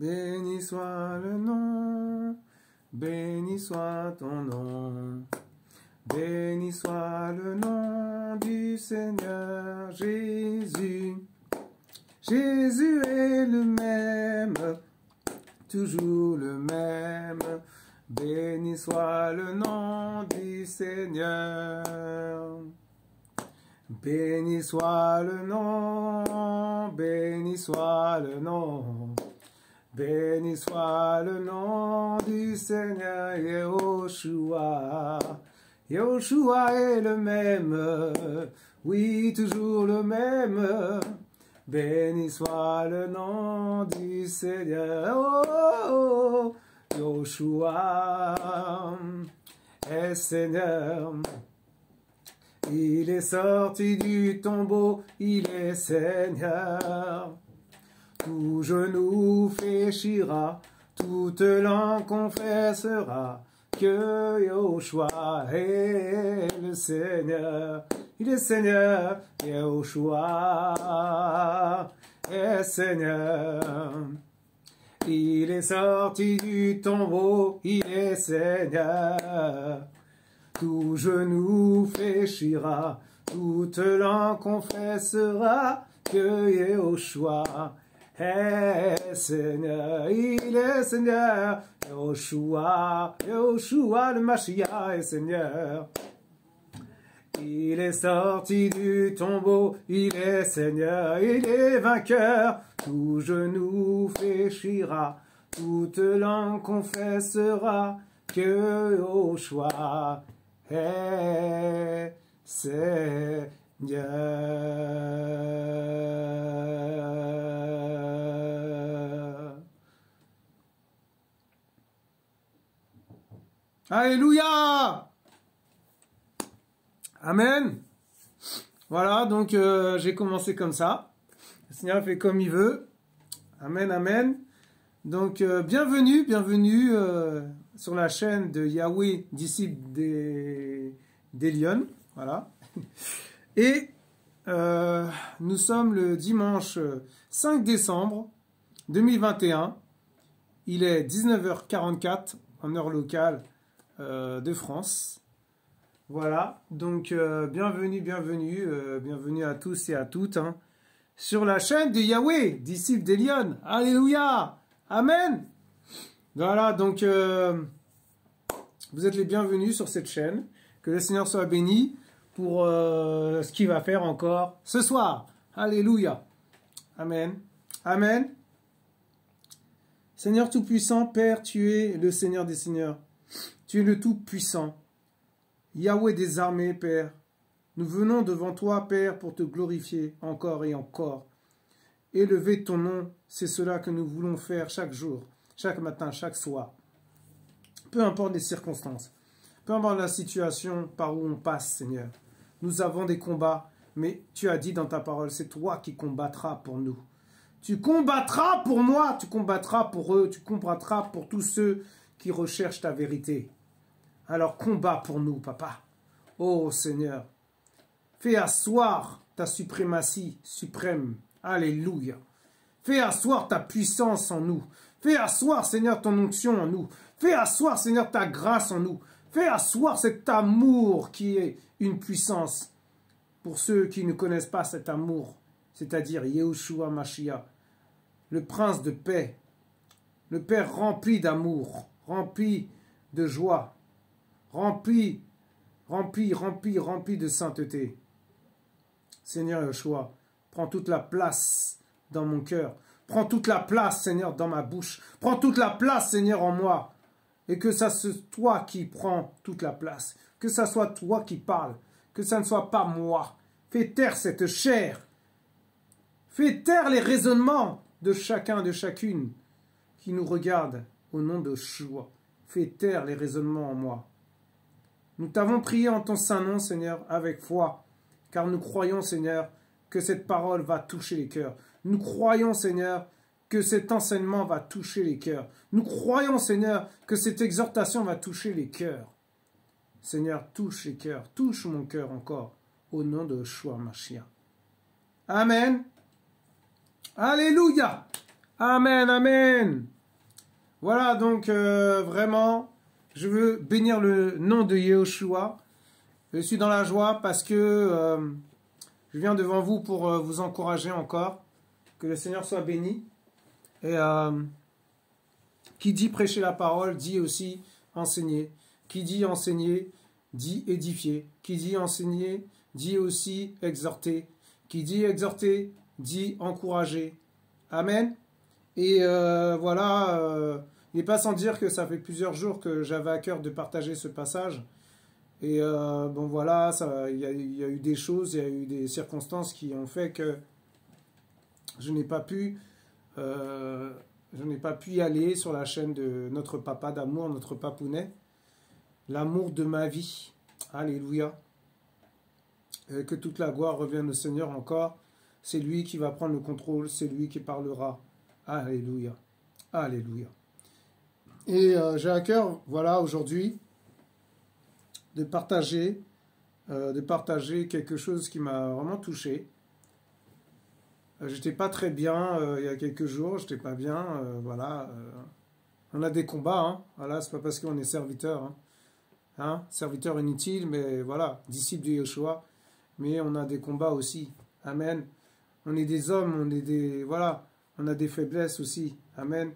Béni soit le nom, béni soit ton nom. Béni soit le nom du Seigneur Jésus. Jésus est le même, toujours le même. Béni soit le nom du Seigneur. Béni soit le nom, béni soit le nom. Béni soit le nom du Seigneur Yahushua. Yahushua est le même, oui, toujours le même. Béni soit le nom du Seigneur. Oh, Yahushua est Seigneur. Il est sorti du tombeau, il est Seigneur. Tout genou fléchira, toute langue confessera que Yahushua est le Seigneur. Il est Seigneur, Yahushua est Seigneur. Il est sorti du tombeau, il est Seigneur. Tout genou fléchira, toute langue confessera que Yahushua est Seigneur. Il est Seigneur, Yahushua, Yahushua le Mashiach est Seigneur. Il est sorti du tombeau, il est Seigneur, il est vainqueur. Tout genou fléchira, toute langue confessera que Yahushua est Seigneur. Alléluia! Amen. Voilà, donc j'ai commencé comme ça. Le Seigneur fait comme il veut. Amen, amen. Donc bienvenue sur la chaîne de Yahweh, disciple d'Elion. Voilà. Et nous sommes le dimanche 5 décembre 2021. Il est 19h44 en heure locale de France. Voilà, donc bienvenue à tous et à toutes hein, sur la chaîne de Yahweh, disciple d'Elion. Alléluia, amen. Voilà, donc vous êtes les bienvenus sur cette chaîne. Que le Seigneur soit béni pour ce qu'il va faire encore ce soir. Alléluia, amen, amen. Seigneur Tout-Puissant, Père, tu es le Seigneur des Seigneurs. Tu es le Tout-Puissant. Yahweh des armées, Père, nous venons devant toi, Père, pour te glorifier encore et encore. Élever ton nom, c'est cela que nous voulons faire chaque jour, chaque matin, chaque soir. Peu importe les circonstances, peu importe la situation par où on passe, Seigneur. Nous avons des combats, mais tu as dit dans ta parole, c'est toi qui combattras pour nous. Tu combattras pour moi, tu combattras pour eux, tu combattras pour tous ceux qui recherchent ta vérité. Alors combat pour nous, papa. Oh Seigneur, fais asseoir ta suprématie suprême. Alléluia. Fais asseoir ta puissance en nous. Fais asseoir, Seigneur, ton onction en nous. Fais asseoir, Seigneur, ta grâce en nous. Fais asseoir cet amour qui est une puissance. Pour ceux qui ne connaissent pas cet amour, c'est-à-dire Yahushua Mashiach, le prince de paix, le Père rempli d'amour, rempli de joie, rempli de sainteté. Seigneur Yahushua, prends toute la place dans mon cœur. Prends toute la place, Seigneur, dans ma bouche. Prends toute la place, Seigneur, en moi. Et que ça soit toi qui prends toute la place. Que ça soit toi qui parles. Que ça ne soit pas moi. Fais taire cette chair. Fais taire les raisonnements de chacun, de chacune qui nous regarde au nom de Yeshua. Fais taire les raisonnements en moi. Nous t'avons prié en ton saint nom, Seigneur, avec foi, car nous croyons, Seigneur, que cette parole va toucher les cœurs. Nous croyons, Seigneur, que cet enseignement va toucher les cœurs. Nous croyons, Seigneur, que cette exhortation va toucher les cœurs. Seigneur, touche les cœurs, touche mon cœur encore, au nom de Yeshua Mashiach. Amen. Alléluia. Amen, amen. Voilà, donc vraiment, je veux bénir le nom de Yehoshua. Je suis dans la joie parce que je viens devant vous pour vous encourager encore. Que le Seigneur soit béni. Et qui dit prêcher la parole, dit aussi enseigner. Qui dit enseigner, dit édifier. Qui dit enseigner, dit aussi exhorter. Qui dit exhorter, dit encourager. Amen. Et voilà, il n'est pas sans dire que ça fait plusieurs jours que j'avais à cœur de partager ce passage. Et bon voilà, il y a eu des choses, il y a eu des circonstances qui ont fait que je n'ai pas pu y aller sur la chaîne de notre papa d'amour, notre papounet, l'amour de ma vie. Alléluia. Et que toute la gloire revienne au Seigneur encore. C'est lui qui va prendre le contrôle, c'est lui qui parlera. Alléluia. Alléluia. Et j'ai à cœur, voilà, aujourd'hui, de partager quelque chose qui m'a vraiment touché. J'étais pas très bien il y a quelques jours, j'étais pas bien, voilà. On a des combats, hein. Voilà, c'est pas parce qu'on est serviteur, hein, serviteur inutile, mais voilà, disciple de Yeshua, mais on a des combats aussi. Amen. On est des hommes, voilà, on a des faiblesses aussi. Amen.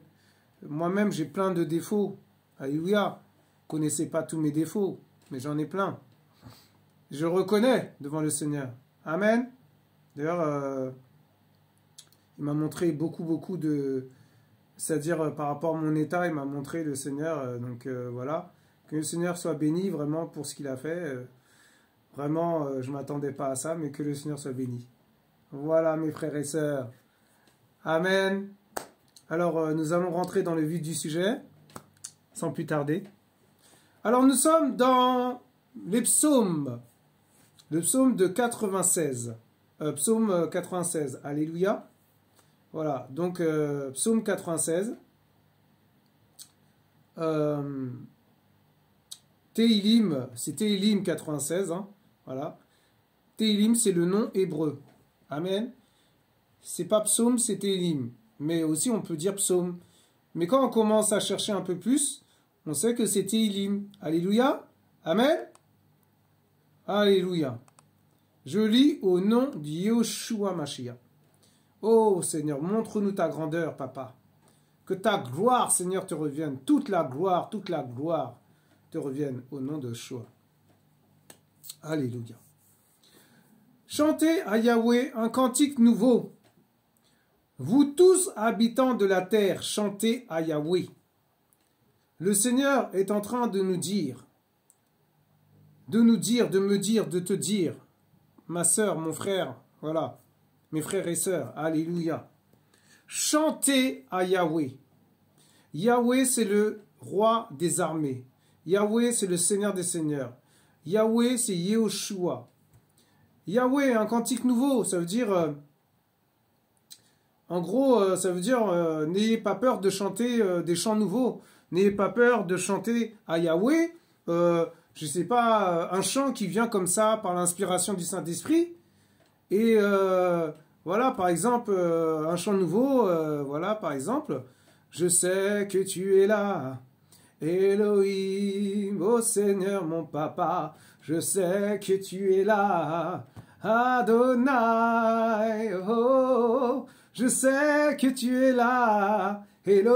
Moi-même, j'ai plein de défauts. Alléluia. Vous connaissez pas tous mes défauts, mais j'en ai plein. Je reconnais devant le Seigneur. Amen. D'ailleurs, il m'a montré beaucoup de... C'est-à-dire, par rapport à mon état, il m'a montré le Seigneur. Donc, voilà. Que le Seigneur soit béni vraiment pour ce qu'il a fait. Vraiment, je ne m'attendais pas à ça, mais que le Seigneur soit béni. Voilà, mes frères et sœurs. Amen. Alors, nous allons rentrer dans le vif du sujet, sans plus tarder. Alors, nous sommes dans les psaumes. Le psaume de 96. Psaume 96. Alléluia. Voilà, donc psaume 96. Tehillim, c'est Tehillim 96. Hein, voilà. Tehillim, c'est le nom hébreu. Amen. C'est pas psaume, c'est Tehillim. Mais aussi, on peut dire psaume. Mais quand on commence à chercher un peu plus, on sait que c'est Tehillim. Alléluia. Amen. Alléluia. Je lis au nom de Yehoshua Mashiach. Oh Seigneur, montre-nous ta grandeur, papa. Que ta gloire, Seigneur, te revienne. Toute la gloire te revienne au nom de Yeshua. Alléluia. Chantez à Yahweh un cantique nouveau. Vous tous, habitants de la terre, chantez à Yahweh. Le Seigneur est en train de me dire, de te dire, ma sœur, mon frère, voilà, mes frères et sœurs, alléluia. Chantez à Yahweh. Yahweh, c'est le roi des armées. Yahweh, c'est le Seigneur des seigneurs. Yahweh, c'est Yehoshua. Yahweh, un cantique nouveau, ça veut dire... en gros, ça veut dire n'ayez pas peur de chanter des chants nouveaux. N'ayez pas peur de chanter à Yahweh. Je sais pas, un chant qui vient comme ça par l'inspiration du Saint-Esprit. Et voilà, par exemple, un chant nouveau, voilà, par exemple, je sais que tu es là, Elohim, ô Seigneur mon papa, je sais que tu es là, Adonai, oh, je sais que tu es là, Elohim,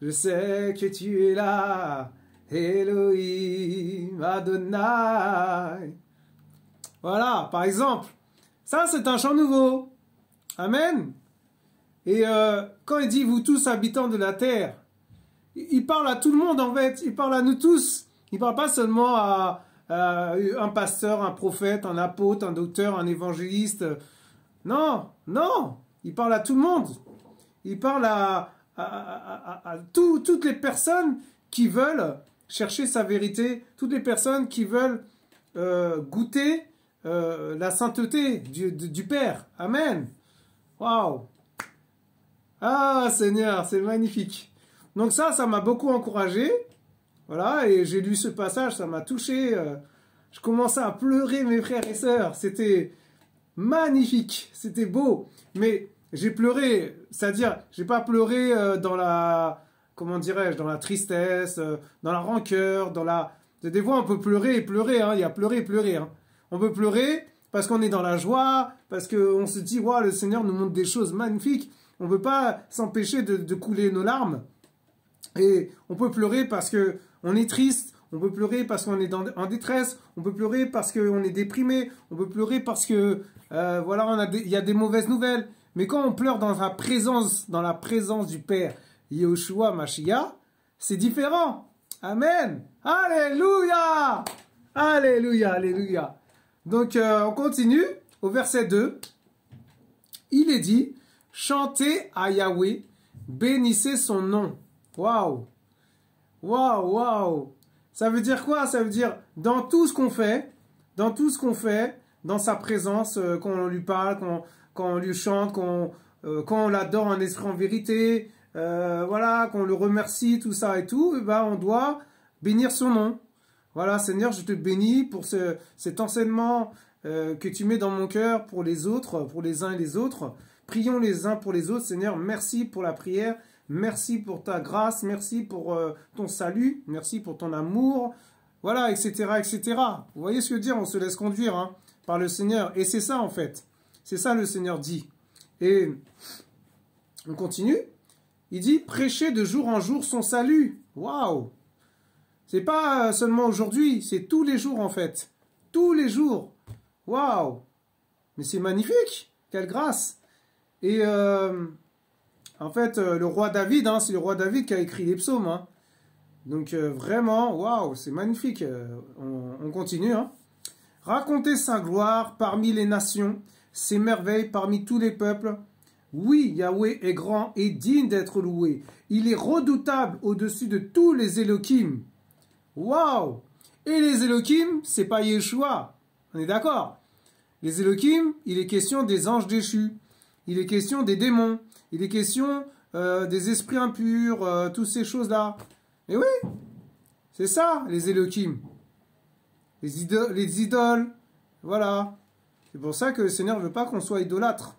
je sais que tu es là, Elohim, Adonai. Voilà, par exemple, ça c'est un chant nouveau. Amen. Et quand il dit « vous tous habitants de la terre », il parle à tout le monde en fait, il parle à nous tous. Il ne parle pas seulement à un pasteur, un prophète, un apôtre, un docteur, un évangéliste. Non, non, il parle à tout le monde. Il parle à toutes les personnes qui veulent chercher sa vérité, toutes les personnes qui veulent goûter la sainteté du Père. Amen. Waouh. Ah Seigneur, c'est magnifique. Donc ça m'a beaucoup encouragé. Voilà, et j'ai lu ce passage, ça m'a touché. Je commençais à pleurer, mes frères et sœurs. C'était magnifique, c'était beau. Mais j'ai pleuré, c'est-à-dire, j'ai pas pleuré dans la, comment dirais-je, dans la tristesse, dans la rancœur, dans la... Des fois, on peut pleurer et pleurer, hein, il y a pleurer et pleurer. Hein. On peut pleurer parce qu'on est dans la joie, parce qu'on se dit, wow, le Seigneur nous montre des choses magnifiques. On ne peut pas s'empêcher de couler nos larmes. Et on peut pleurer parce qu'on est triste, on peut pleurer parce qu'on est en détresse, on peut pleurer parce qu'on est déprimé, on peut pleurer parce que, voilà, il y a des mauvaises nouvelles. Mais quand on pleure dans la présence du Père, Yahushua Mashiach, c'est différent. Amen. Alléluia. Alléluia, alléluia. Donc, on continue au verset 2. Il est dit, chantez à Yahweh, bénissez son nom. Waouh. Waouh, waouh. Ça veut dire quoi? Ça veut dire, dans tout ce qu'on fait, dans sa présence, quand on lui parle, quand on lui chante, quand on l'adore en esprit en vérité, voilà, qu'on le remercie, tout ça et tout, et ben on doit bénir son nom. Voilà, Seigneur, je te bénis pour cet enseignement que tu mets dans mon cœur pour les autres, pour les uns et les autres. Prions les uns pour les autres, Seigneur. Merci pour la prière, merci pour ta grâce, merci pour ton salut, merci pour ton amour, voilà, etc., etc. Vous voyez ce que je veux dire? On se laisse conduire hein, par le Seigneur. Et c'est ça, en fait. C'est ça, le Seigneur dit. Et on continue. Il dit, prêchez de jour en jour son salut. Waouh! C'est pas seulement aujourd'hui, c'est tous les jours en fait. Tous les jours. Waouh! Mais c'est magnifique. Quelle grâce. Et en fait, le roi David, hein, c'est le roi David qui a écrit les psaumes. Hein. Donc vraiment, waouh, c'est magnifique. On continue. Hein. Racontez sa gloire parmi les nations, ses merveilles parmi tous les peuples. Oui, Yahweh est grand et digne d'être loué. Il est redoutable au-dessus de tous les Elohim. Waouh! Et les Elohim, c'est pas Yeshua. On est d'accord? Les Elohim, il est question des anges déchus. Il est question des démons. Il est question des esprits impurs, toutes ces choses-là. Et oui, c'est ça, les Elohim. Les idoles. Voilà. C'est pour ça que le Seigneur ne veut pas qu'on soit idolâtre.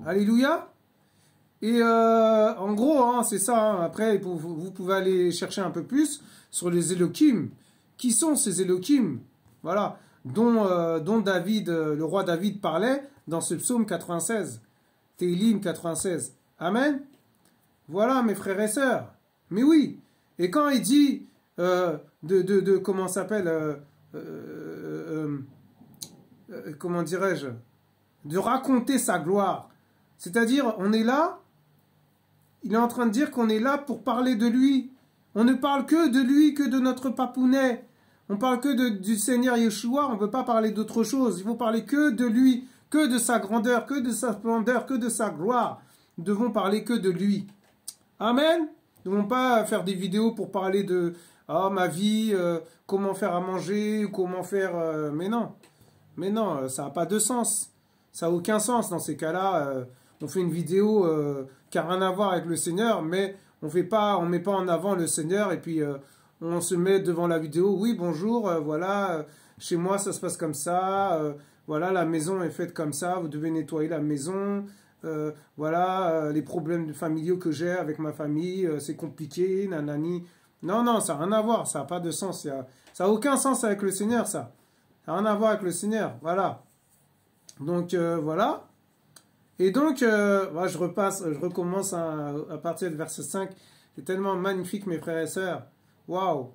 Alléluia. Et en gros, hein, c'est ça. Hein. Après, vous pouvez aller chercher un peu plus sur les Elohim. Qui sont ces Elohim? Voilà. Dont David, le roi David parlait dans ce psaume 96. Télim 96. Amen. Voilà, mes frères et sœurs. Mais oui. Et quand il dit comment ça s'appelle comment dirais-je, de raconter sa gloire. C'est-à-dire, on est là, il est en train de dire qu'on est là pour parler de lui. On ne parle que de lui, que de notre papounet. On parle que du Seigneur Yeshua, on ne peut pas parler d'autre chose. Il faut parler que de lui, que de sa grandeur, que de sa splendeur, que de sa gloire. Nous devons parler que de lui. Amen. Nous ne devons pas faire des vidéos pour parler de ma vie, comment faire à manger, comment faire... mais non, ça n'a pas de sens. Ça n'a aucun sens dans ces cas-là. On fait une vidéo qui n'a rien à voir avec le Seigneur, mais on met pas en avant le Seigneur et puis on se met devant la vidéo. Oui, bonjour, voilà, chez moi ça se passe comme ça. Voilà, la maison est faite comme ça. Vous devez nettoyer la maison. Voilà, les problèmes familiaux que j'ai avec ma famille, c'est compliqué, nanani. Non, ça n'a rien à voir. Ça n'a pas de sens. Ça n'a aucun sens avec le Seigneur, ça. Ça n'a rien à voir avec le Seigneur. Voilà. Donc, voilà. Et donc, je recommence à partir du verset 5. C'est tellement magnifique, mes frères et sœurs. Waouh!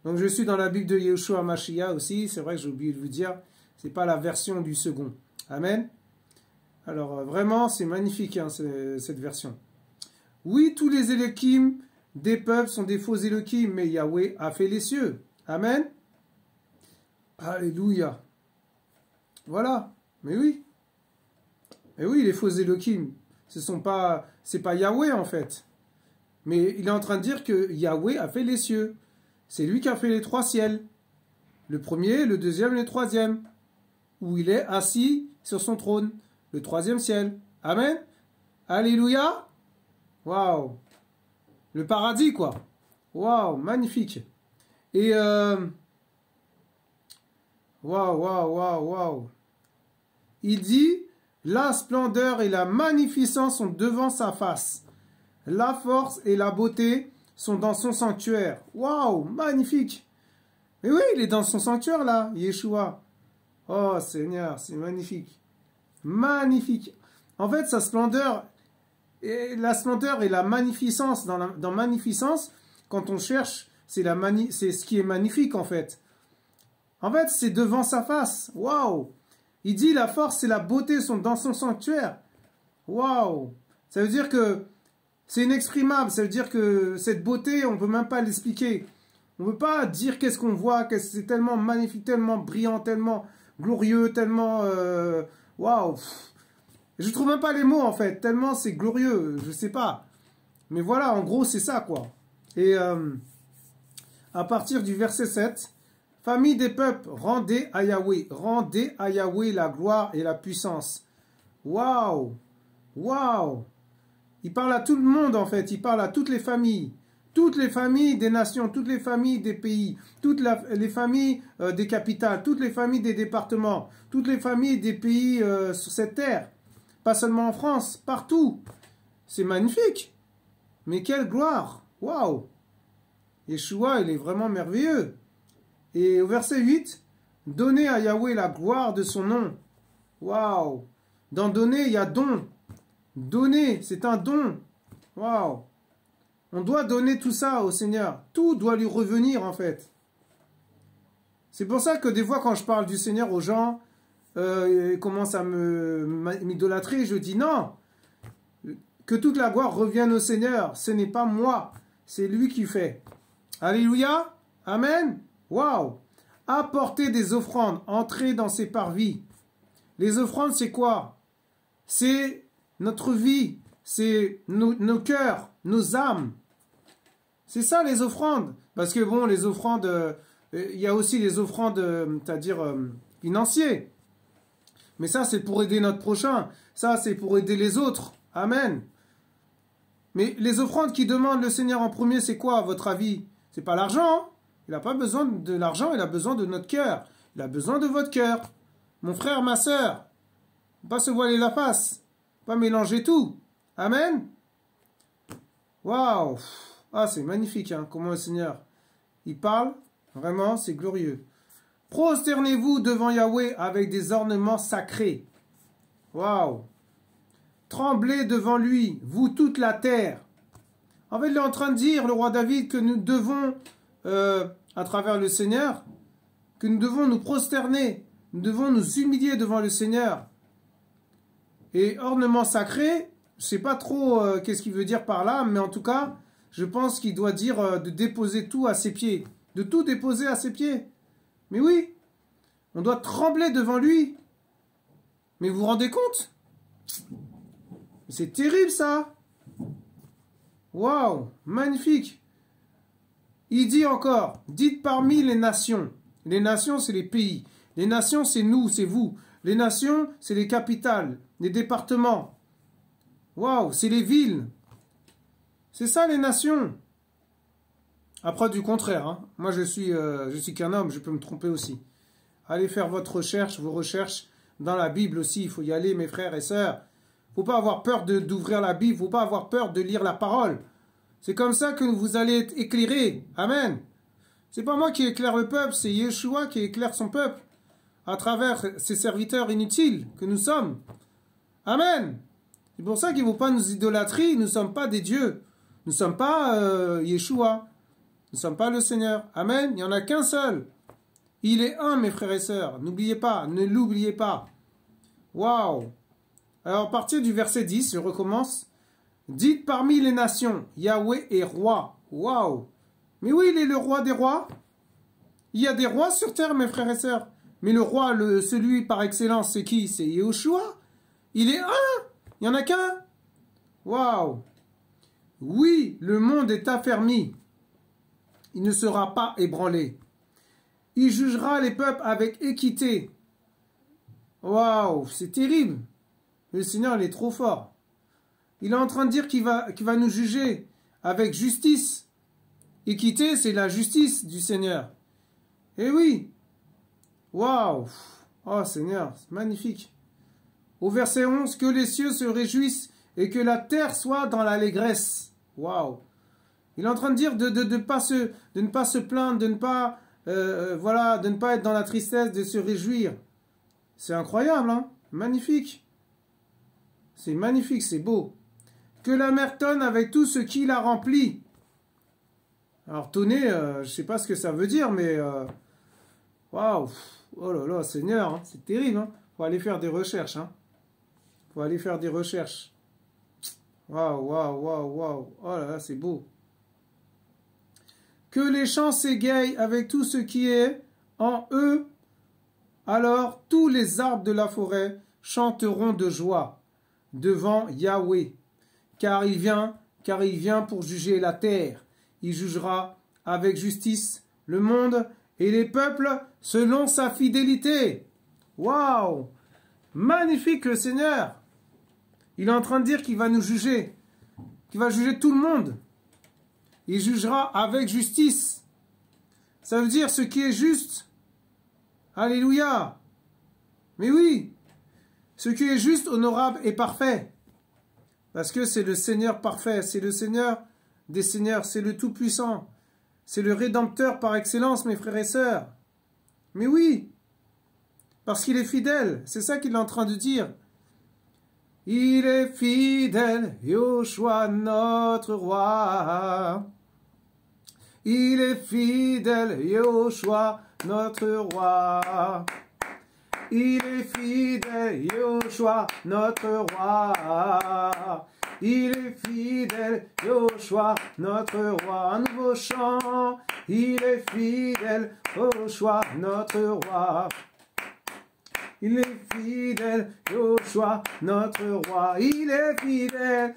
Donc, je suis dans la Bible de Yahushua Mashiach aussi. C'est vrai que j'ai oublié de vous dire. C'est pas la version du second. Amen. Alors, vraiment, c'est magnifique, hein, cette version. Oui, tous les Elohim des peuples sont des faux Elohim, mais Yahweh a fait les cieux. Amen. Alléluia. Voilà. Mais oui. Mais oui, les faux Elohim, c'est pas Yahweh en fait. Mais il est en train de dire que Yahweh a fait les cieux. C'est lui qui a fait les trois ciels. Le premier, le deuxième et le troisième. Où il est assis sur son trône. Le troisième ciel. Amen. Alléluia. Waouh. Le paradis quoi. Waouh, magnifique. Et waouh. il dit, la splendeur et la magnificence sont devant sa face. La force et la beauté sont dans son sanctuaire. Waouh, magnifique. Mais oui, il est dans son sanctuaire là, Yeshua. Oh Seigneur, c'est magnifique. Magnifique. En fait, sa splendeur, la splendeur et la magnificence, dans magnificence, quand on cherche, c'est ce qui est magnifique en fait. En fait, c'est devant sa face. Waouh. Il dit la force et la beauté sont dans son sanctuaire. Waouh. Ça veut dire que c'est inexprimable. Ça veut dire que cette beauté, on ne peut même pas l'expliquer. On ne peut pas dire qu'est-ce qu'on voit, que c'est tellement magnifique, tellement brillant, tellement glorieux, tellement... Waouh. Je trouve même pas les mots en fait, tellement c'est glorieux, je sais pas. Mais voilà, en gros, c'est ça quoi. Et à partir du verset 7, famille des peuples, rendez à Yahweh la gloire et la puissance. Waouh! Waouh! Il parle à tout le monde en fait, il parle à toutes les familles des nations, toutes les familles des pays, les familles des capitales, toutes les familles des départements, toutes les familles des pays sur cette terre. Pas seulement en France, partout. C'est magnifique. Mais quelle gloire! Waouh! Yeshua, il est vraiment merveilleux. Et au verset 8, donnez à Yahweh la gloire de son nom. Waouh! Dans donner, il y a don. Donner, c'est un don. Waouh! On doit donner tout ça au Seigneur. Tout doit lui revenir en fait. C'est pour ça que des fois quand je parle du Seigneur aux gens, ils commencent à m'idolâtrer, je dis non. Que toute la gloire revienne au Seigneur. Ce n'est pas moi, c'est lui qui fait. Alléluia. Amen. Waouh. Apportez des offrandes, entrez dans ses parvis. Les offrandes, c'est quoi? C'est notre vie, c'est nos cœurs, nos âmes. C'est ça les offrandes. Parce que bon, les offrandes, il y a aussi les offrandes, c'est-à-dire financières. Mais ça, c'est pour aider notre prochain. Ça, c'est pour aider les autres. Amen. Mais les offrandes qui demandent le Seigneur en premier, c'est quoi à votre avis? C'est pas l'argent. Hein? Il n'a pas besoin de l'argent, il a besoin de notre cœur. Il a besoin de votre cœur. Mon frère, ma sœur, pas se voiler la face. Pas mélanger tout. Amen. Waouh. Ah, c'est magnifique, hein, comment le Seigneur, il parle. Vraiment, c'est glorieux. Prosternez-vous devant Yahweh avec des ornements sacrés. Waouh. Tremblez devant lui, vous toute la terre. En fait, il est en train de dire, le roi David, que nous devons, à travers le Seigneur, que nous devons nous prosterner, nous devons nous humilier devant le Seigneur. Et ornement sacré, je ne sais pas trop qu'est-ce qu'il veut dire par là, mais en tout cas, je pense qu'il doit dire de déposer tout à ses pieds. De tout déposer à ses pieds. Mais oui, on doit trembler devant lui. Mais vous vous rendez compte? C'est terrible ça. Waouh, magnifique. Il dit encore, dites parmi les nations. Les nations, c'est les pays. Les nations, c'est nous, c'est vous. Les nations, c'est les capitales, les départements. Waouh, c'est les villes. C'est ça les nations. Après du contraire, hein. Moi je suis qu'un homme, je peux me tromper aussi. Allez faire votre recherche, vos recherches dans la Bible aussi. Il faut y aller, mes frères et sœurs. Il ne faut pas avoir peur d'ouvrir la Bible. Il ne faut pas avoir peur de lire la parole. C'est comme ça que vous allez être éclairés. Amen. C'est pas moi qui éclaire le peuple, c'est Yeshua qui éclaire son peuple à travers ses serviteurs inutiles que nous sommes. Amen. C'est pour ça qu'il ne faut pas nous idolâtrer. Nous ne sommes pas des dieux. Nous ne sommes pas Yeshua. Nous ne sommes pas le Seigneur. Amen. Il n'y en a qu'un seul. Il est un, mes frères et sœurs. N'oubliez pas, ne l'oubliez pas. Waouh. Alors, à partir du verset 10, je recommence. Dites parmi les nations, Yahweh est roi. Waouh. Mais oui, il est le roi des rois. Il y a des rois sur terre, mes frères et sœurs. Mais le roi, celui par excellence, c'est qui? C'est Yeshua. Il est un. Il n'y en a qu'un. Waouh. Oui, le monde est affermi. Il ne sera pas ébranlé. Il jugera les peuples avec équité. Waouh, c'est terrible. Le Seigneur, il est trop fort. Il est en train de dire qu'il va nous juger avec justice. Équité, c'est la justice du Seigneur. Eh oui. Waouh. Oh Seigneur, c'est magnifique. Au verset 11, que les cieux se réjouissent et que la terre soit dans l'allégresse. Waouh! Il est en train de dire de ne pas se plaindre, de ne pas, voilà, de ne pas être dans la tristesse, de se réjouir. C'est incroyable, hein? Magnifique. C'est magnifique, c'est beau. Que la mer tonne avec tout ce qui la remplit. Alors, tonner, je ne sais pas ce que ça veut dire, mais... waouh! Oh là là, Seigneur, hein, c'est terrible. Hein? Faut aller faire des recherches. Hein? Faut aller faire des recherches. Waouh, waouh, waouh, waouh. Oh là là, c'est beau. Que les champs s'égayent avec tout ce qui est en eux. Alors tous les arbres de la forêt chanteront de joie devant Yahweh. Car il vient pour juger la terre. Il jugera avec justice le monde et les peuples selon sa fidélité. Waouh! Magnifique le Seigneur! Il est en train de dire qu'il va nous juger, qu'il va juger tout le monde. Il jugera avec justice. Ça veut dire ce qui est juste. Alléluia! Mais oui, ce qui est juste, honorable et parfait. Parce que c'est le Seigneur parfait, c'est le Seigneur des Seigneurs, c'est le Tout-Puissant. C'est le Rédempteur par excellence, mes frères et sœurs. Mais oui, parce qu'il est fidèle, c'est ça qu'il est en train de dire. Il est fidèle, Yoshua, notre roi. Il est fidèle, Yoshua, notre roi. Il est fidèle, Yoshua, notre roi. Il est fidèle, Yoshua, notre roi. Un nouveau chant. Il est fidèle, Yoshua, notre roi. Il est fidèle, Yoshua, notre roi. Il est fidèle,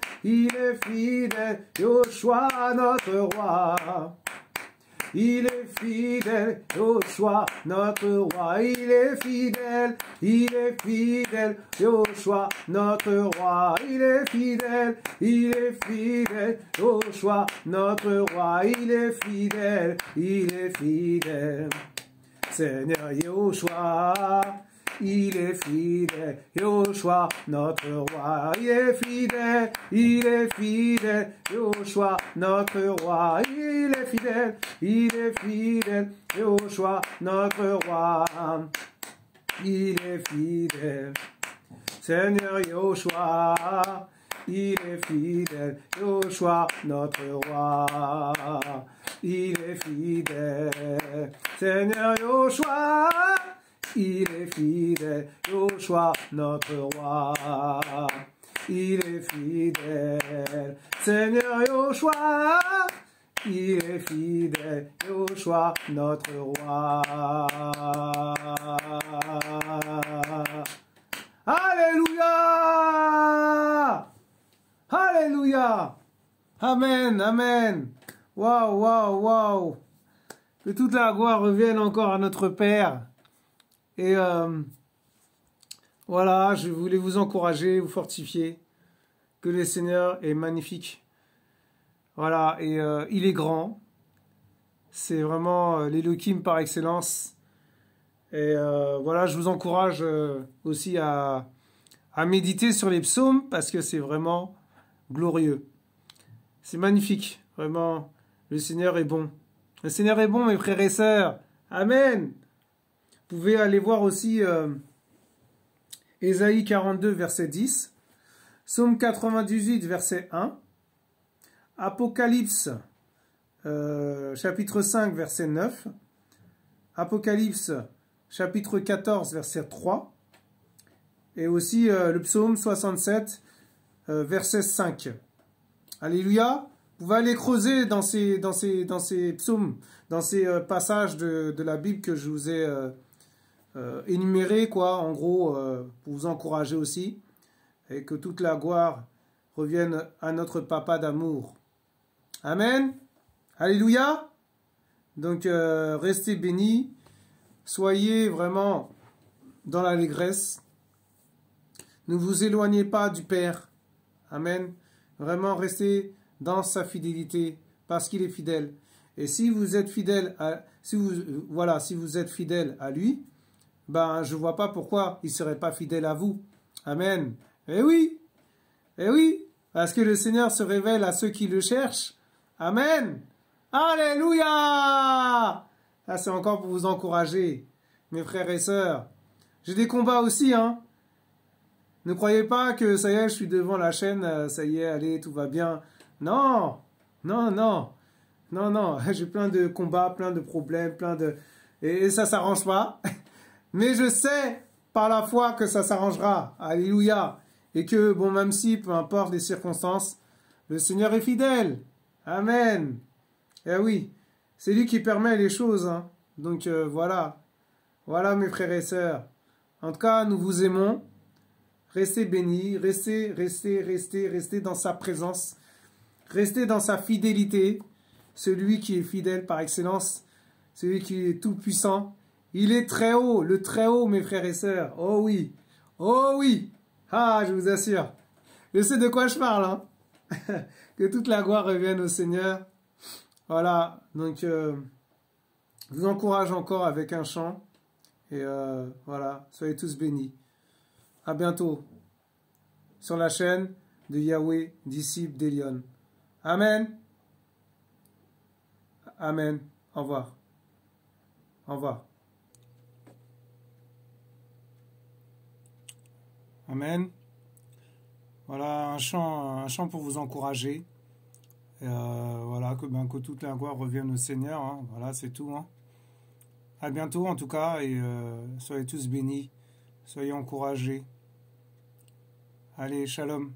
Yoshua, notre roi. Il est fidèle, Yoshua, notre roi. Il est fidèle, Yoshua, notre roi. Il est fidèle, Yoshua, notre roi. Il est fidèle, Seigneur Yoshua. Il est fidèle, Yoshua, notre roi. Il est fidèle, Yoshua, notre roi. Il est fidèle, Yoshua, notre roi. Il est fidèle, Seigneur Yoshua. Il est fidèle, Yoshua, notre roi. Il est fidèle, Seigneur Yoshua. Il est fidèle, Yoshua, notre roi. Il est fidèle, Seigneur Yoshua. Il est fidèle, Yoshua, notre roi. Alléluia! Alléluia! Amen, amen. Waouh, waouh, waouh. Que toute la gloire revienne encore à notre Père. Et voilà, je voulais vous encourager, vous fortifier, que le Seigneur est magnifique. Voilà, et il est grand. C'est vraiment l'Élohim par excellence. Et voilà, je vous encourage aussi à méditer sur les psaumes, parce que c'est vraiment glorieux. C'est magnifique, vraiment. Le Seigneur est bon. Le Seigneur est bon, mes frères et sœurs. Amen. Vous pouvez aller voir aussi Ésaïe 42, verset 10, Psaume 98, verset 1, Apocalypse, chapitre 5, verset 9, Apocalypse, chapitre 14, verset 3, et aussi le psaume 67, verset 5. Alléluia. Vous pouvez aller creuser dans ces psaumes, dans ces passages de la Bible que je vous ai énumérés, quoi, en gros, pour vous encourager aussi, et que toute la gloire revienne à notre Papa d'amour. Amen. Alléluia. Donc, restez bénis, soyez vraiment dans l'allégresse, ne vous éloignez pas du Père. Amen. Vraiment, restez dans sa fidélité, parce qu'il est fidèle. Et si vous êtes fidèle si vous êtes fidèle à lui, ben je vois pas pourquoi il serait pas fidèle à vous. Amen. Eh oui. Eh oui. Parce que le Seigneur se révèle à ceux qui le cherchent. Amen. Alléluia. Ça, c'est encore pour vous encourager, mes frères et sœurs. J'ai des combats aussi, hein. Ne croyez pas que ça y est, je suis devant la chaîne, ça y est, allez, tout va bien. Non. Non, non. Non, non. J'ai plein de combats, plein de problèmes, Et ça s'arrange pas. Mais je sais, par la foi, que ça s'arrangera. Alléluia. Et que, bon, même si, peu importe les circonstances, le Seigneur est fidèle. Amen. Eh oui, c'est lui qui permet les choses. Hein. Donc voilà. Voilà mes frères et sœurs. En tout cas, nous vous aimons. Restez bénis. Restez dans sa présence. Restez dans sa fidélité. Celui qui est fidèle par excellence. Celui qui est tout puissant. Il est très haut. Le très haut, mes frères et sœurs. Oh oui. Oh oui. Ah, je vous assure. Je sais de quoi je parle. Hein. Que toute la gloire revienne au Seigneur. Voilà. Donc, je vous encourage encore avec un chant. Et voilà. Soyez tous bénis. À bientôt. Sur la chaîne de Yahweh, disciple d'Elion. Amen. Amen. Au revoir. Au revoir. Amen. Voilà un chant pour vous encourager. Et voilà, que toute la gloire revienne au Seigneur. Hein. Voilà, c'est tout. Hein. À bientôt en tout cas. Et soyez tous bénis. Soyez encouragés. Allez, shalom.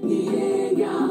Ni égard.